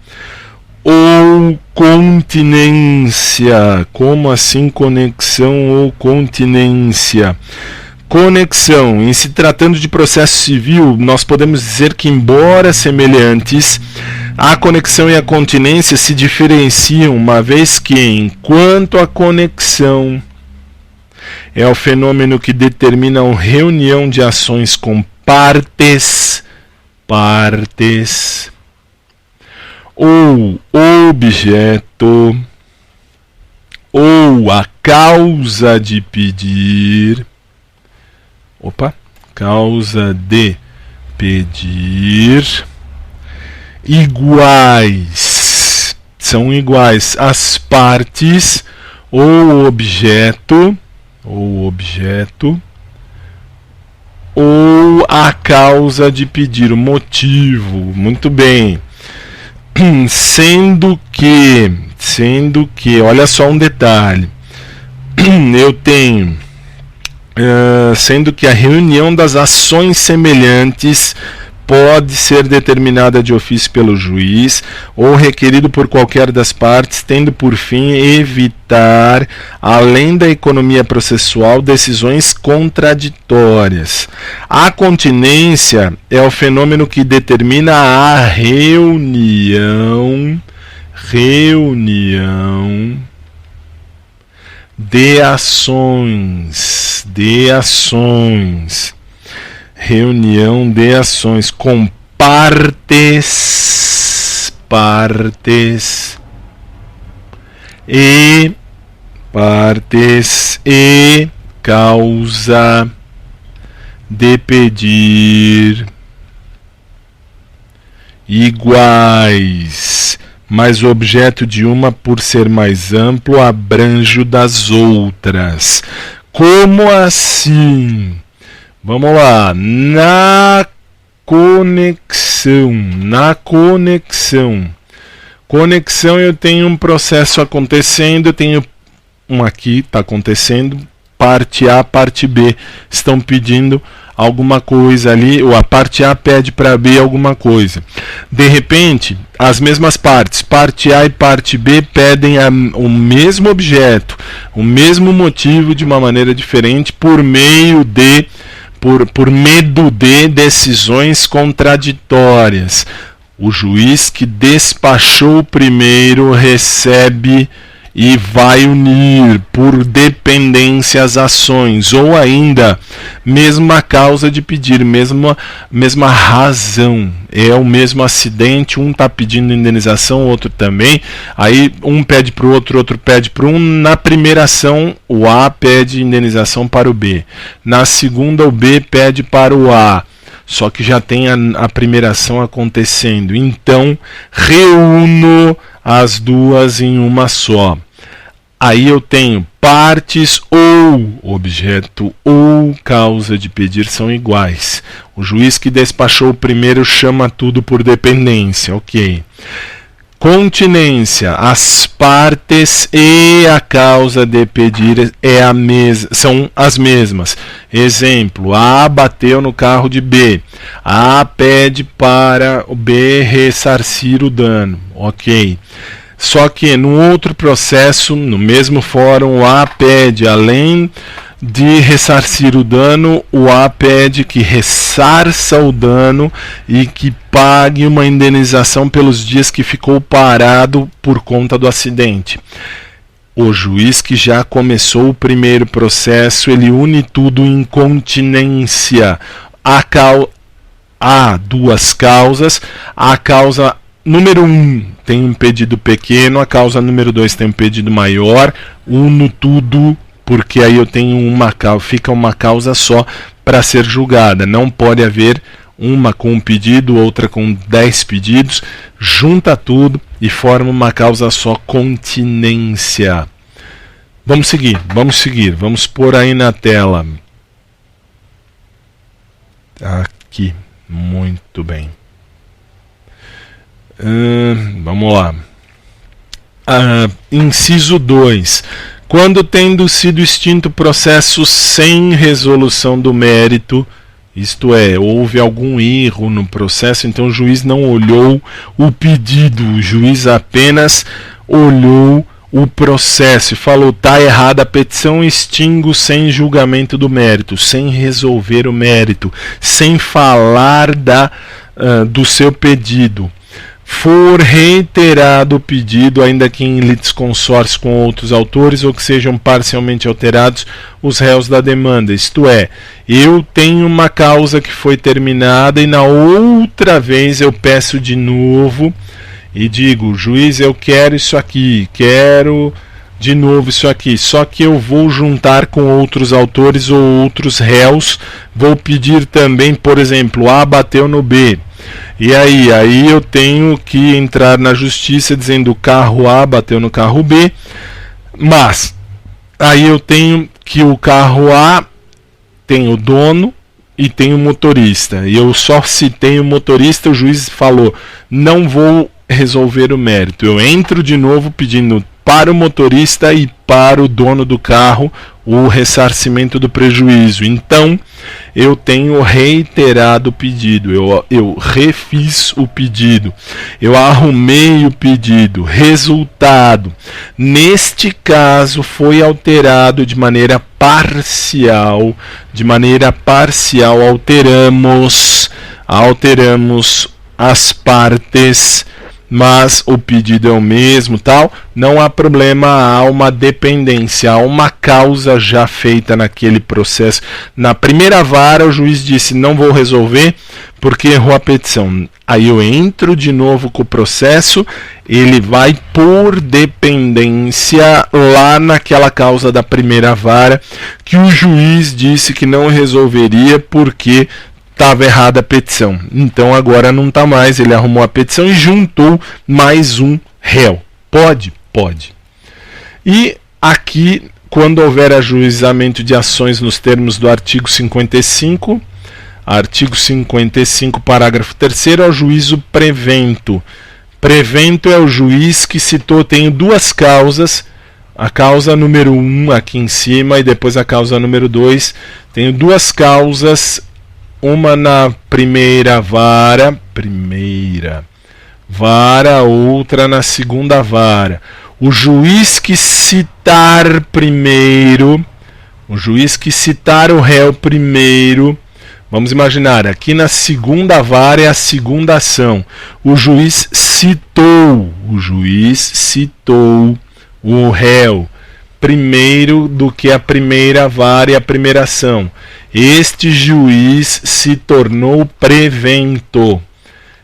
ou continência. Como assim conexão ou continência? Conexão. Em se tratando de processo civil, nós podemos dizer que, embora semelhantes, a conexão e a continência se diferenciam, uma vez que, enquanto a conexão é o fenômeno que determina a reunião de ações com partes, ou objeto, ou a causa de pedir, causa de pedir, iguais, são iguais as partes, ou objeto, ou a causa de pedir, o motivo. Muito bem. Sendo que, olha só um detalhe, eu tenho, sendo que a reunião das ações semelhantes pode ser determinada de ofício pelo juiz ou requerido por qualquer das partes, tendo por fim evitar, além da economia processual, decisões contraditórias. A continência é o fenômeno que determina a reunião de ações, reunião de ações com partes e causa de pedir iguais, mas o objeto de uma, por ser mais amplo, abrange o das outras. Como assim? Vamos lá. Na conexão eu tenho um processo acontecendo, eu tenho aqui está acontecendo, parte A, parte B estão pedindo alguma coisa ali, ou a parte A pede para B alguma coisa. De repente, as mesmas partes, parte A e parte B, pedem o mesmo objeto, o mesmo motivo de uma maneira diferente, por meio de por medo de decisões contraditórias. O juiz que despachou primeiro recebe e vai unir por dependência as ações, ou ainda, mesma causa de pedir, mesma razão, é o mesmo acidente, um está pedindo indenização, o outro também, aí um pede para o outro, outro pede para um. Na primeira ação, o A pede indenização para o B, na segunda o B pede para o A, só que já tem a primeira ação acontecendo, então reúno as duas em uma só. Aí eu tenho partes ou objeto ou causa de pedir são iguais. O juiz que despachou o primeiro chama tudo por dependência, ok. Continência, as partes e a causa de pedir são as mesmas. Exemplo, A bateu no carro de B. A pede para o B ressarcir o dano, ok. Só que no outro processo, no mesmo fórum, o A pede, além de ressarcir o dano, o A pede que ressarça o dano e que pague uma indenização pelos dias que ficou parado por conta do acidente. O juiz que já começou o primeiro processo, ele une tudo em continência. Há duas causas, a causa número 1 tem um pedido pequeno, a causa número 2 tem um pedido maior, uno tudo, porque aí eu tenho fica uma causa só para ser julgada. Não pode haver uma com um pedido, outra com 10 pedidos, junta tudo e forma uma causa só, continência. Vamos seguir, vamos pôr aí na tela. Aqui, muito bem. Vamos lá. Inciso 2. Quando tendo sido extinto processo sem resolução do mérito, isto é, houve algum erro no processo, então o juiz não olhou o pedido, o juiz apenas olhou o processo e falou: tá errada a petição, extingo sem julgamento do mérito, sem resolver o mérito, sem falar do seu pedido. For reiterado o pedido, ainda que em litisconsórcio com outros autores, ou que sejam parcialmente alterados os réus da demanda. Isto é, eu tenho uma causa que foi terminada e na outra vez eu peço de novo e digo: juiz, eu quero isso aqui, quero de novo isso aqui, só que eu vou juntar com outros autores ou outros réus, vou pedir também, por exemplo, A bateu no B. E aí eu tenho que entrar na justiça dizendo o carro A bateu no carro B, mas aí eu tenho que o carro A tem o dono e tem o motorista. E eu só citei o motorista, o juiz falou: não vou resolver o mérito. Eu entro de novo pedindo para o motorista e para o dono do carro o ressarcimento do prejuízo. Então eu tenho reiterado o pedido, eu refiz o pedido, eu arrumei o pedido. Resultado: neste caso foi alterado de maneira parcial, alteramos as partes, mas o pedido é o mesmo, tal, não há problema, há uma dependência, há uma causa já feita naquele processo. Na primeira vara o juiz disse: não vou resolver porque errou a petição. Aí eu entro de novo com o processo, ele vai por dependência lá naquela causa da primeira vara que o juiz disse que não resolveria porque estava errada a petição. Então agora não está mais, ele arrumou a petição e juntou mais um réu. Pode? Pode. E aqui, quando houver ajuizamento de ações nos termos do artigo 55, parágrafo 3º, é o juízo prevento. Prevento é o juiz que citou, tenho duas causas, a causa número 1 aqui em cima e depois a causa número 2. Tenho duas causas, uma na primeira vara, outra na segunda vara. O juiz que citar primeiro, o réu primeiro, vamos imaginar, aqui na segunda vara é a segunda ação. O juiz citou o réu primeiro do que a primeira vara e a primeira ação. Este juiz se tornou prevento.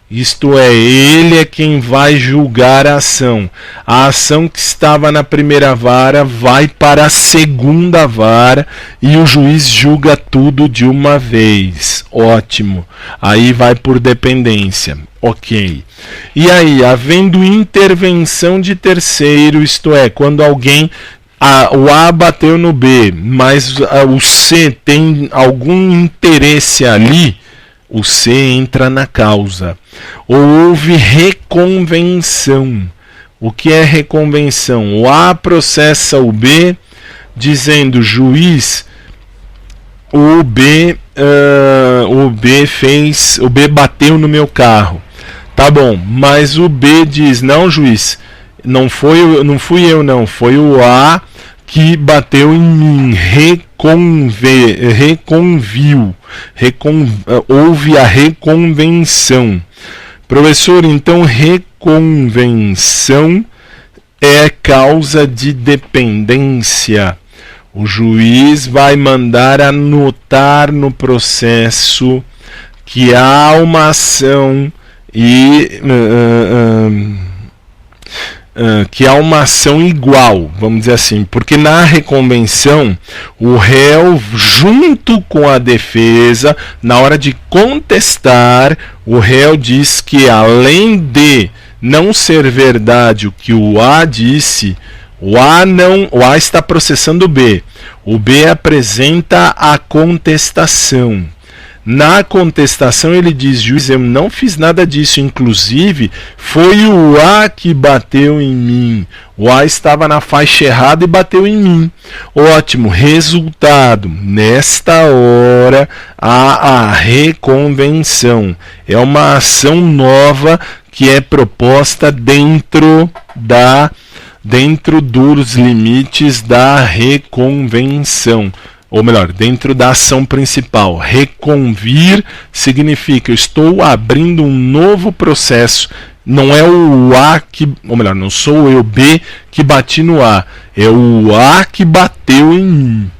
Isto é, ele é quem vai julgar a ação. A ação que estava na primeira vara vai para a segunda vara e o juiz julga tudo de uma vez. Ótimo. Aí vai por dependência. Ok. E aí, havendo intervenção de terceiro, isto é, quando alguém... o A bateu no B, mas o C tem algum interesse ali, o C entra na causa. Ou houve reconvenção. O que é reconvenção? O A processa o B, dizendo: juiz, o B bateu no meu carro. Tá bom, mas o B diz: não, juiz, não fui eu não, foi o A que bateu em mim, houve a reconvenção. Professor, então reconvenção é causa de dependência. O juiz vai mandar anotar no processo que há uma ação e... que há uma ação igual, vamos dizer assim, porque na reconvenção o réu, junto com a defesa, na hora de contestar, o réu diz que, além de não ser verdade o que o A disse, o A está processando o B. O B apresenta a contestação. Na contestação ele diz: juiz, eu não fiz nada disso, inclusive foi o A que bateu em mim. O A estava na faixa errada e bateu em mim. Ótimo, resultado: nesta hora há a reconvenção. É uma ação nova que é proposta dentro da dentro dos limites da reconvenção. Ou melhor, dentro da ação principal. Reconvir significa eu estou abrindo um novo processo. Não é o A que, ou melhor, não sou eu B que bati no A. É o A que bateu em mim.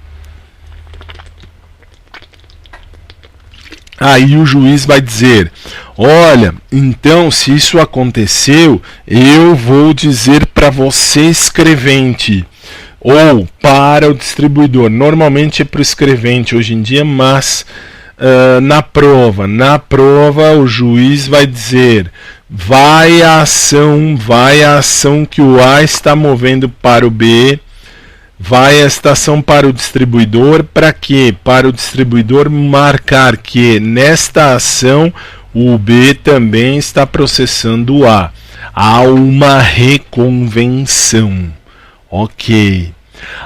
Aí o juiz vai dizer, olha, então se isso aconteceu, eu vou dizer para você, escrevente, ou para o distribuidor. Normalmente é para o escrevente hoje em dia, mas na prova o juiz vai dizer, vai a ação que o A está movendo para o B, vai esta ação para o distribuidor, para quê? Para o distribuidor marcar que nesta ação o B também está processando o A. Há uma reconvenção. Ok.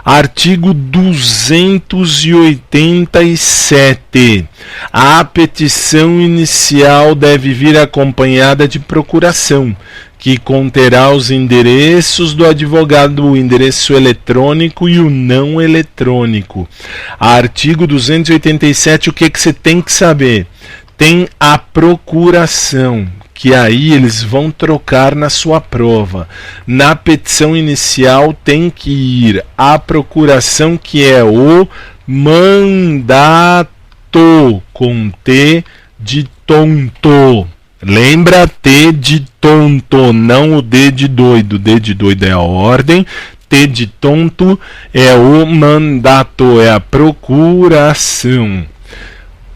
Artigo 287. A petição inicial deve vir acompanhada de procuração, que conterá os endereços do advogado, o endereço eletrônico e o não eletrônico. Artigo 287, o que você tem que saber? Tem a procuração, que aí eles vão trocar na sua prova. Na petição inicial tem que ir a procuração, que é o mandato, com T de tonto. Lembra, T de tonto, não o D de doido. D de doido é a ordem, T de tonto é o mandato, é a procuração.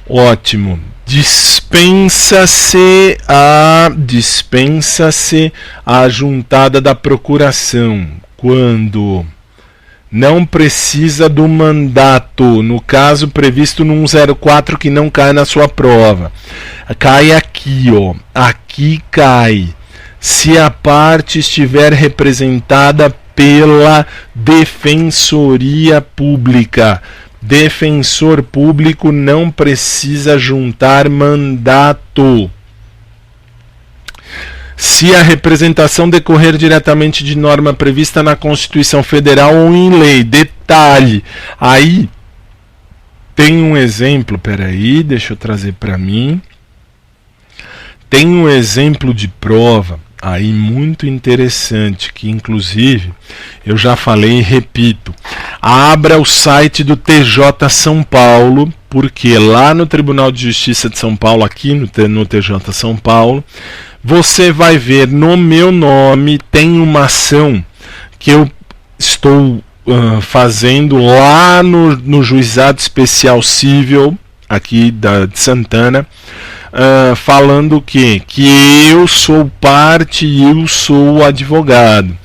Ótimo. Dispensa-se a juntada da procuração quando não precisa do mandato, no caso previsto no 104, que não cai na sua prova. Cai aqui, ó. Aqui cai. Se a parte estiver representada pela Defensoria Pública. Defensor público não precisa juntar mandato. Se a representação decorrer diretamente de norma prevista na Constituição Federal ou em lei. Detalhe, aí tem um exemplo, peraí, deixa eu trazer para mim. Tem um exemplo de prova aí muito interessante, que inclusive eu já falei e repito. Abra o site do TJ São Paulo, porque lá no Tribunal de Justiça de São Paulo, aqui no TJ São Paulo, você vai ver no meu nome, tem uma ação que eu estou fazendo lá no Juizado Especial Cível, aqui de Santana, falando que eu sou parte e eu sou advogado.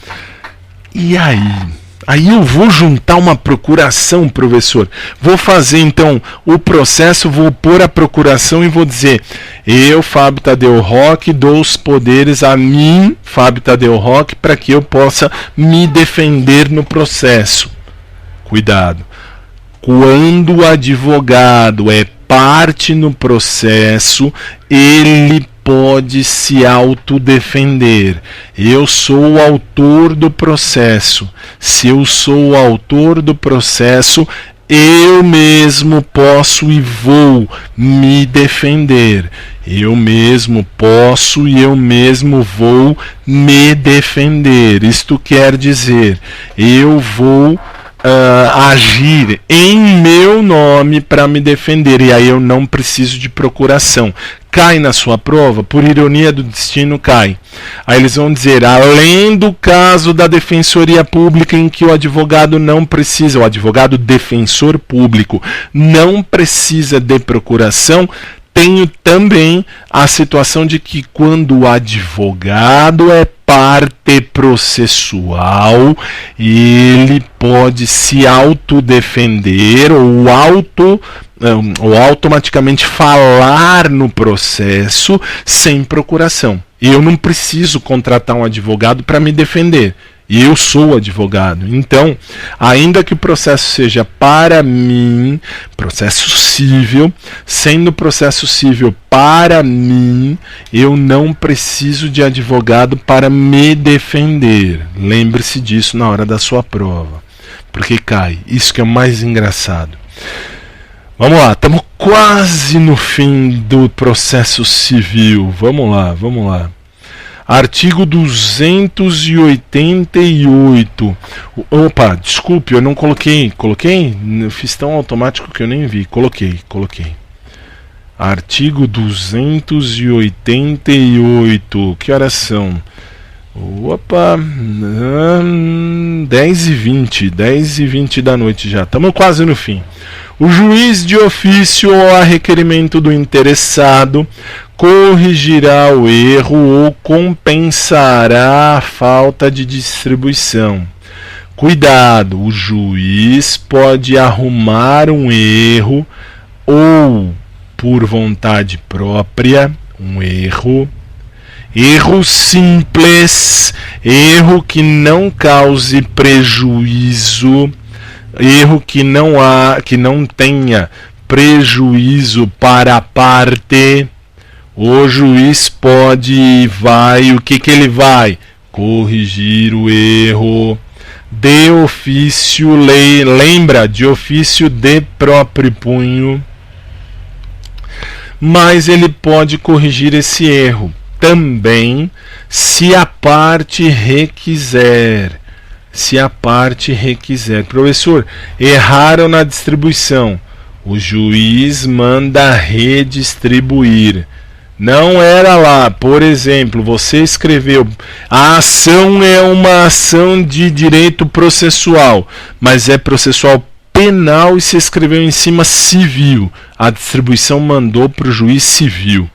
E aí eu vou juntar uma procuração, professor. Vou fazer então o processo, vou pôr a procuração e vou dizer: eu, Fábio Tadeu Roque, dou os poderes a mim, Fábio Tadeu Roque, para que eu possa me defender no processo. Cuidado. Quando o advogado é parte no processo, ele pode se autodefender. Eu sou o autor do processo. Se eu sou o autor do processo, eu mesmo posso e vou me defender. Eu mesmo posso e eu mesmo vou me defender. Isto quer dizer, eu vou agir em meu nome para me defender, e aí eu não preciso de procuração. Cai na sua prova, por ironia do destino, cai. Aí eles vão dizer: além do caso da Defensoria Pública, em que o advogado não precisa, o advogado defensor público não precisa de procuração, tenho também a situação de que quando o advogado é parte processual, ele pode se autodefender ou automaticamente falar no processo sem procuração. Eu não preciso contratar um advogado para me defender. Eu sou advogado. Então, ainda que o processo seja para mim, processo civil, sendo processo civil para mim, eu não preciso de advogado para me defender. Lembre-se disso na hora da sua prova, porque cai. Isso que é o mais engraçado. Vamos lá, estamos quase no fim do processo civil. Vamos lá. Artigo 288. Opa, desculpe, eu não coloquei. Coloquei? Eu fiz tão automático que eu nem vi. Coloquei. Artigo 288. Que horas são? Opa, 10h20 da noite já. Estamos quase no fim. O juiz de ofício ou a requerimento do interessado corrigirá o erro ou compensará a falta de distribuição. Cuidado, o juiz pode arrumar um erro ou, por vontade própria, um erro simples, erro que não cause prejuízo, erro que não tenha prejuízo para a parte. O juiz pode o que ele vai? Corrigir o erro de ofício, lembra, de ofício de próprio punho, mas ele pode corrigir esse erro também se a parte requiser. Professor, erraram na distribuição. O juiz manda redistribuir. Não era lá, por exemplo, você escreveu, a ação é uma ação de direito processual, mas é processual penal e se escreveu em cima civil. A distribuição mandou para o juiz civil.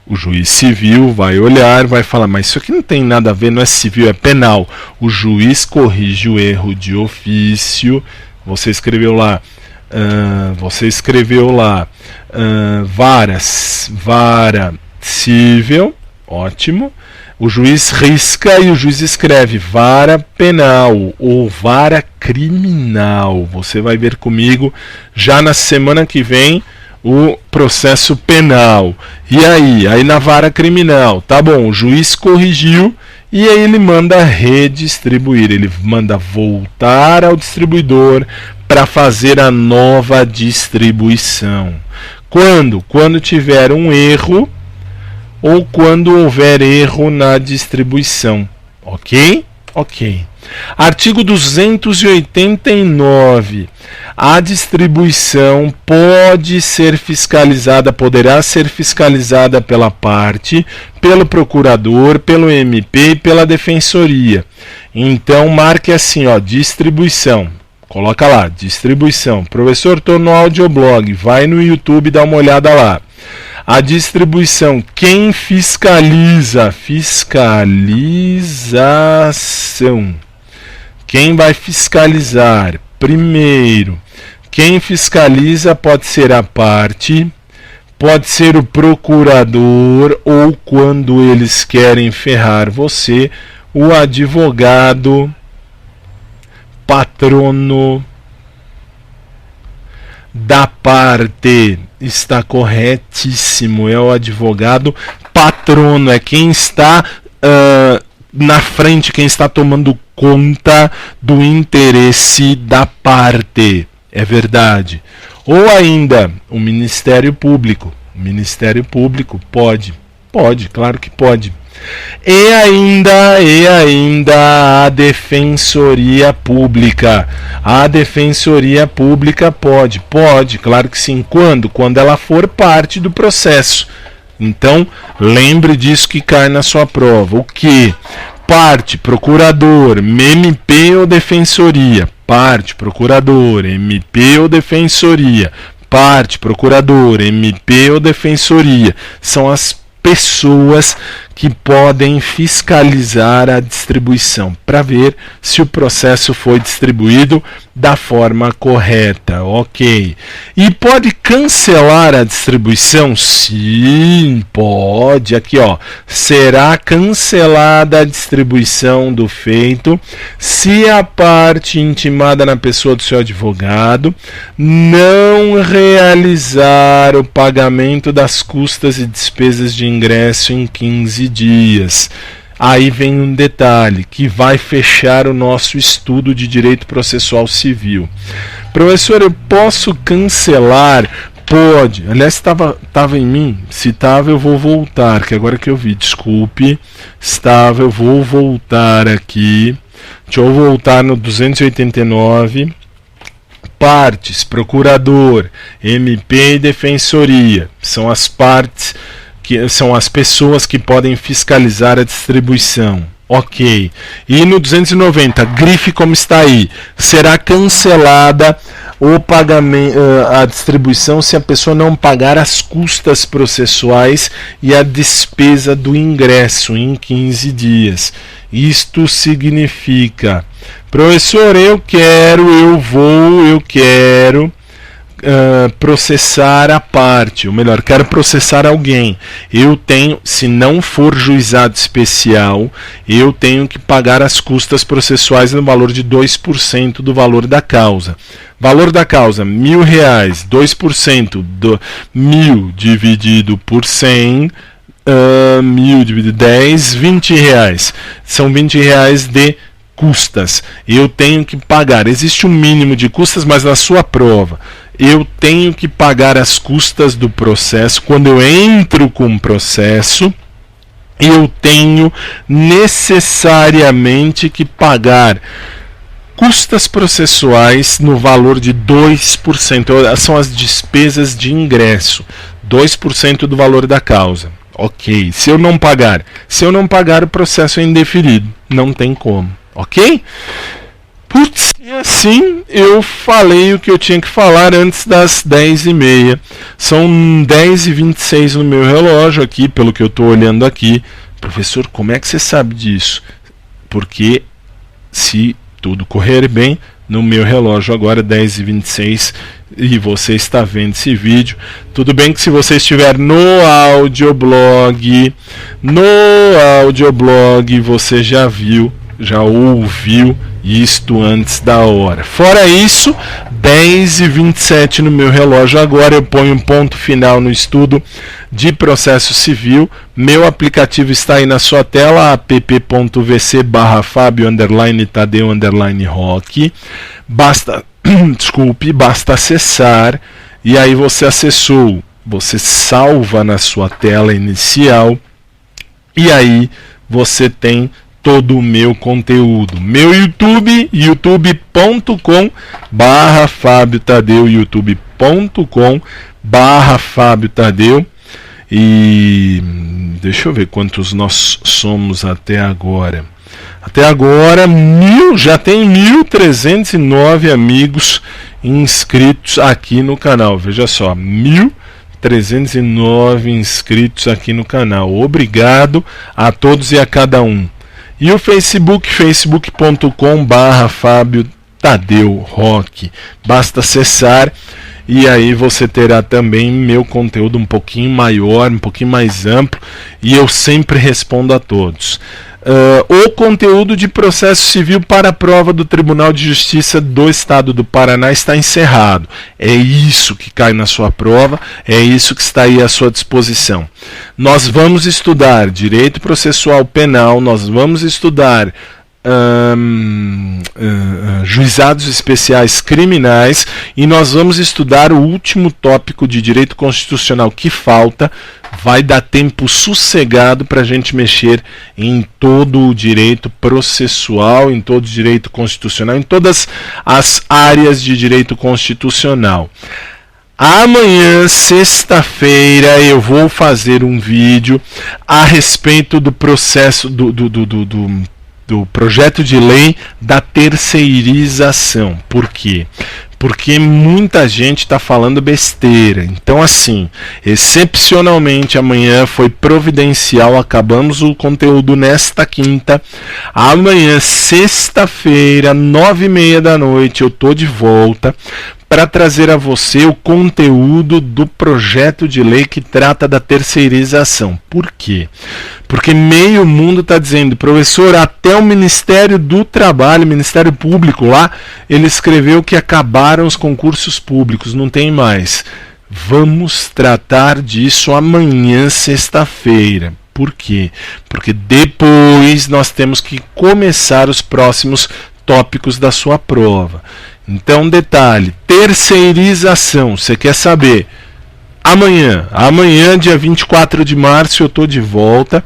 O juiz civil vai olhar, vai falar, mas isso aqui não tem nada a ver, não é civil, é penal. O juiz corrige o erro de ofício. Você escreveu lá vara civil, ótimo. O juiz risca e o juiz escreve vara penal ou vara criminal. Você vai ver comigo já na semana que vem o processo penal. E aí na vara criminal, tá bom, o juiz corrigiu e aí ele manda redistribuir, ele manda voltar ao distribuidor para fazer a nova distribuição. Quando? Quando tiver um erro ou quando houver erro na distribuição. Ok? Ok. Artigo 289. A distribuição poderá ser fiscalizada pela parte, pelo procurador, pelo MP e pela defensoria. Então marque assim, distribuição. Coloca lá, distribuição. Professor, estou no audioblog, vai no YouTube e dá uma olhada lá. A distribuição, quem fiscaliza? Fiscalização. Quem vai fiscalizar? Primeiro, quem fiscaliza pode ser a parte, pode ser o procurador ou, quando eles querem ferrar você, o advogado patrono da parte. Está corretíssimo, é o advogado patrono, é quem está na frente, quem está tomando conta do interesse da parte. É verdade. Ou ainda o Ministério Público. O Ministério Público pode, claro que pode. E ainda a Defensoria Pública. A Defensoria Pública pode, claro que sim. Quando? Quando ela for parte do processo. Então, lembre disso que cai na sua prova. O que? Parte, procurador, MP ou defensoria. Parte, procurador, MP ou defensoria. Parte, procurador, MP ou defensoria. São as pessoas que podem fiscalizar a distribuição para ver se o processo foi distribuído da forma correta, ok? E pode cancelar a distribuição? Sim, pode. Aqui, ó, será cancelada a distribuição do feito se a parte intimada na pessoa do seu advogado não realizar o pagamento das custas e despesas de ingresso em 15 dias. Aí vem um detalhe que vai fechar o nosso estudo de direito processual civil. Professor, eu posso cancelar? Pode. Aliás, estava em mim. Se estava, eu vou voltar, que agora que eu vi, desculpe. Estava, eu vou voltar aqui. Deixa eu voltar no 289. Partes, procurador, MP e defensoria. São as partes, que são as pessoas que podem fiscalizar a distribuição. Ok. E no 290, grife como está aí. Será cancelada o pagamento, a distribuição se a pessoa não pagar as custas processuais e a despesa do ingresso em 15 dias. Isto significa, professor, eu quero processar a parte, ou melhor, quero processar alguém. Eu tenho, se não for juizado especial, eu tenho que pagar as custas processuais no valor de 2% do valor da causa. Valor da causa, R$1.000, 2% do 1.000 dividido por 100, 1.000 dividido 10, R$20. São R$20 de custas. Eu tenho que pagar. Existe um mínimo de custas, mas na sua prova eu tenho que pagar as custas do processo. Quando eu entro com o processo, eu tenho necessariamente que pagar custas processuais no valor de 2%. São as despesas de ingresso. 2% do valor da causa. Ok. Se eu não pagar, o processo é indeferido. Não tem como. Ok? Putz, e assim eu falei o que eu tinha que falar antes das 10h30. São 10h26 no meu relógio aqui, pelo que eu estou olhando aqui. Professor, como é que você sabe disso? Porque se tudo correr bem, no meu relógio agora 10h26 e você está vendo esse vídeo. Tudo bem que se você estiver no audioblog, você já viu, já ouviu isto antes da hora. Fora isso, 10h27 no meu relógio agora, eu ponho um ponto final no estudo de processo civil. Meu aplicativo está aí na sua tela, app.vc/fabio_tadeu_rock. Basta acessar, e aí você acessou, você salva na sua tela inicial, e aí você tem todo o meu conteúdo. Meu YouTube, youtube.com/Fábio Tadeu, youtube.com/Fábio Tadeu. E deixa eu ver quantos nós somos até agora. Até agora, já tem 1.309 amigos inscritos aqui no canal. Veja só, 1.309 inscritos aqui no canal. Obrigado a todos e a cada um. E o Facebook, facebook.com/Fábio Tadeu Rock. Basta acessar e aí você terá também meu conteúdo um pouquinho maior, um pouquinho mais amplo, e eu sempre respondo a todos. O conteúdo de processo civil para a prova do Tribunal de Justiça do Estado do Paraná está encerrado. É isso que cai na sua prova, é isso que está aí à sua disposição. Nós vamos estudar direito processual penal, nós vamos estudar juizados especiais criminais, e nós vamos estudar o último tópico de direito constitucional que falta. Vai dar tempo sossegado para a gente mexer em todo o direito processual, em todo o direito constitucional, em todas as áreas de direito constitucional. Amanhã, sexta-feira, eu vou fazer um vídeo a respeito do processo do do projeto de lei da terceirização. Por quê? Porque muita gente está falando besteira. Então, assim, excepcionalmente amanhã foi providencial, acabamos o conteúdo nesta quinta. Amanhã, sexta-feira, 9h30 da noite, eu estou de volta para trazer a você o conteúdo do projeto de lei que trata da terceirização. Por quê? Porque meio mundo está dizendo, professor, até o Ministério do Trabalho, Ministério Público lá, ele escreveu que acabaram os concursos públicos, não tem mais. Vamos tratar disso amanhã, sexta-feira. Por quê? Porque depois nós temos que começar os próximos tópicos da sua prova. Então, detalhe, terceirização, você quer saber? Amanhã, dia 24 de março, eu estou de volta,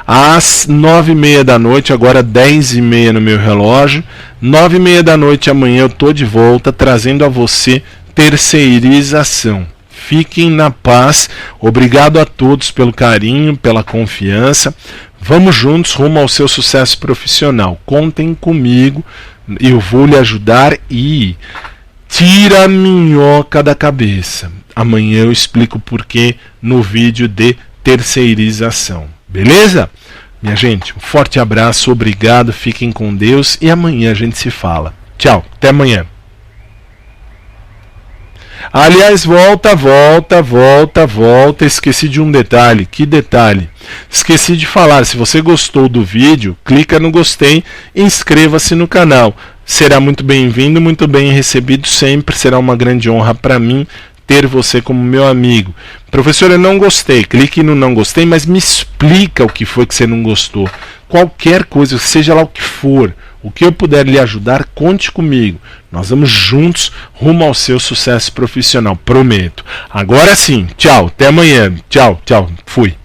às 9h30 da noite, agora 10h30 no meu relógio, 9h30 da noite amanhã eu estou de volta, trazendo a você terceirização. Fiquem na paz, obrigado a todos pelo carinho, pela confiança, vamos juntos rumo ao seu sucesso profissional, contem comigo, eu vou lhe ajudar e tira a minhoca da cabeça. Amanhã eu explico o porquê no vídeo de terceirização. Beleza? Minha gente, um forte abraço, obrigado, fiquem com Deus e amanhã a gente se fala. Tchau, até amanhã. Aliás, volta, esqueci de um detalhe. Que detalhe? Esqueci de falar, se você gostou do vídeo, clica no gostei e inscreva-se no canal. Será muito bem-vindo, muito bem recebido sempre, será uma grande honra para mim ter você como meu amigo. Professor, eu não gostei, clique no não gostei, mas me explica o que foi que você não gostou. Qualquer coisa, seja lá o que for, o que eu puder lhe ajudar, conte comigo. Nós vamos juntos rumo ao seu sucesso profissional, prometo. Agora sim, tchau, até amanhã. Tchau, fui.